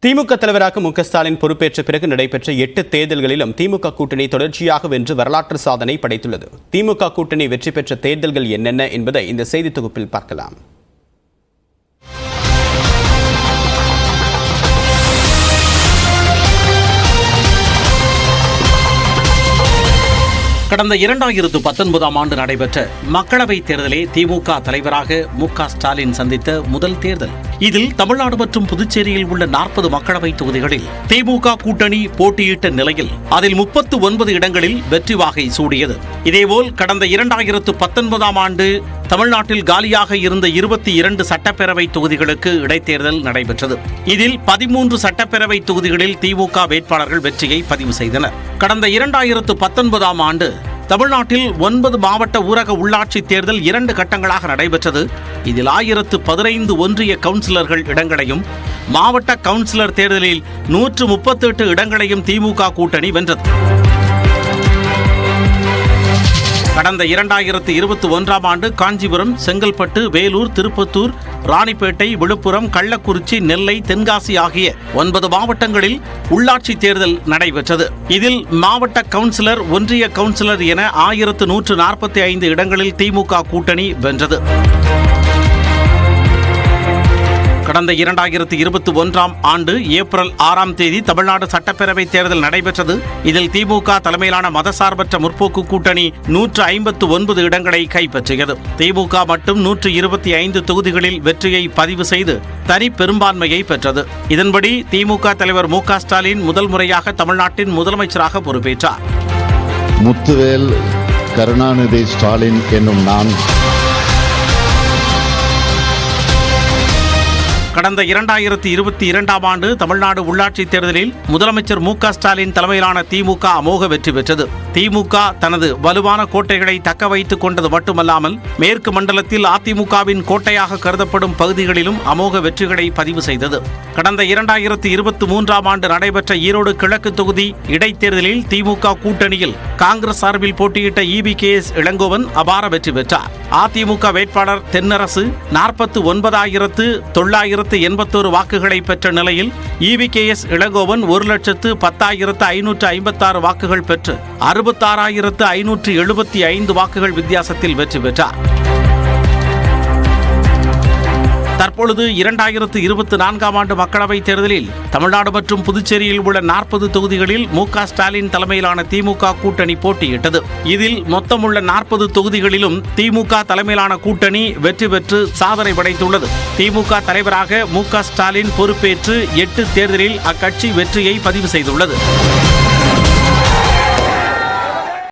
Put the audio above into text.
திமுக தலைவராக மு க ஸ்டாலின் பொறுப்பேற்ற பிறகு நடைபெற்ற 8 தேர்தல்களிலும் திமுக கூட்டணி தொடர்ச்சியாக வென்று வரலாற்று சாதனை படைத்துள்ளது. திமுக கூட்டணி வெற்றி பெற்ற தேர்தல்கள் என்னென்ன என்பதை இந்த செய்தி தொகுப்பில் பார்க்கலாம். கடந்த 2019 ஆண்டு நடைபெற்ற மக்களவைத் தேர்தலே திமுக தலைவராக மு க ஸ்டாலின் சந்தித்த முதல் தேர்தல். இதில் தமிழ்நாடு மற்றும் புதுச்சேரியில் உள்ள 40 மக்களவைத் தொகுதிகளில் திமுக கூட்டணி போட்டியிட்ட நிலையில் அதில் 39 இடங்களில் வெற்றி வாகை சூடியது. இதேபோல் கடந்த 2019 ஆண்டு தமிழ்நாட்டில் காலியாக இருந்த 22 சட்டப்பேரவை தொகுதிகளுக்கு இடைத்தேர்தல் நடைபெற்றது. இதில் 13 சட்டப்பேரவை தொகுதிகளில் திமுக வேட்பாளர்கள் வெற்றியை பதிவு செய்தனர். கடந்த 2019 ஆண்டு தமிழ்நாட்டில் 9 மாவட்ட ஊரக உள்ளாட்சி தேர்தல் 2 கட்டங்களாக நடைபெற்றது. இதில் 1015 ஒன்றிய கவுன்சிலர்கள் இடங்களையும் மாவட்ட கவுன்சிலர் தேர்தலில் 138 இடங்களையும் திமுக கூட்டணி வென்றது. கடந்த 2021 ஆண்டு காஞ்சிபுரம், செங்கல்பட்டு, வேலூர், திருப்பத்தூர், ராணிப்பேட்டை, விழுப்புரம், கள்ளக்குறிச்சி, நெல்லை, தென்காசி ஆகிய 9 மாவட்டங்களில் உள்ளாட்சி தேர்தல் நடைபெற்றது. இதில் மாவட்ட கவுன்சிலர், ஒன்றிய கவுன்சிலர் என 1145 இடங்களில் திமுக கூட்டணி வென்றது. கடந்த 2021 ஆண்டு ஏப்ரல் 6 தேதி தமிழ்நாடு சட்டப்பேரவை தேர்தல் நடைபெற்றது. இதில் திமுக தலைமையிலான மதசார்பற்ற முற்போக்கு கூட்டணி 159 இடங்களை கைப்பற்றியது. திமுக மட்டும் 125 தொகுதிகளில் வெற்றியை பதிவு செய்து தனி பெரும்பான்மையை பெற்றது. இதன்படி திமுக தலைவர் மு க ஸ்டாலின் முதல் முறையாக தமிழ்நாட்டின் முதலமைச்சராக பொறுப்பேற்றார். முத்துவேல் கருணாநிதி ஸ்டாலின் என்னும் நான் கடந்த 2022 ஆண்டு தமிழ்நாடு உள்ளாட்சி தேர்தலில் முதலமைச்சர் மு க ஸ்டாலின் தலைமையிலான திமுக அமோக வெற்றி பெற்றது. திமுக தனது வலுவான கோட்டைகளை தக்க வைத்துக் கொண்டது மட்டுமல்லாமல் மேற்கு மண்டலத்தில் அதிமுகவின் கோட்டையாக கருதப்படும் பகுதிகளிலும் அமோக வெற்றிகளை பதிவு செய்தது. கடந்த 2023 ஆண்டு நடைபெற்ற ஈரோடு கிழக்கு தொகுதி இடைத்தேர்தலில் திமுக கூட்டணியில் காங்கிரஸ் சார்பில் போட்டியிட்ட EBKS இளங்கோவன் அபார வெற்றி பெற்றார். அதிமுக வேட்பாளர் தென்னரசு 49,981 வாக்குகளை பெற்ற நிலையில் EBKS இளங்கோவன் 1,10,10,556 வாக்குகள் பெற்று 66,575 வாக்குகள் வித்தியாசத்தில் வெற்றி பெற்றார். தற்பொழுது 2024 ஆண்டு மக்களவைத் தேர்தலில் தமிழ்நாடு மற்றும் புதுச்சேரியில் உள்ள 40 தொகுதிகளில் மு க ஸ்டாலின் தலைமையிலான திமுக கூட்டணி போட்டியிட்டது. இதில் மொத்தமுள்ள 40 தொகுதிகளிலும் திமுக தலைமையிலான கூட்டணி வெற்றி பெற்று சாதனை படைத்துள்ளது. திமுக தலைவராக மு க ஸ்டாலின் பொறுப்பேற்று 8 தேர்தலில் அக்கட்சி வெற்றியை பதிவு செய்துள்ளது.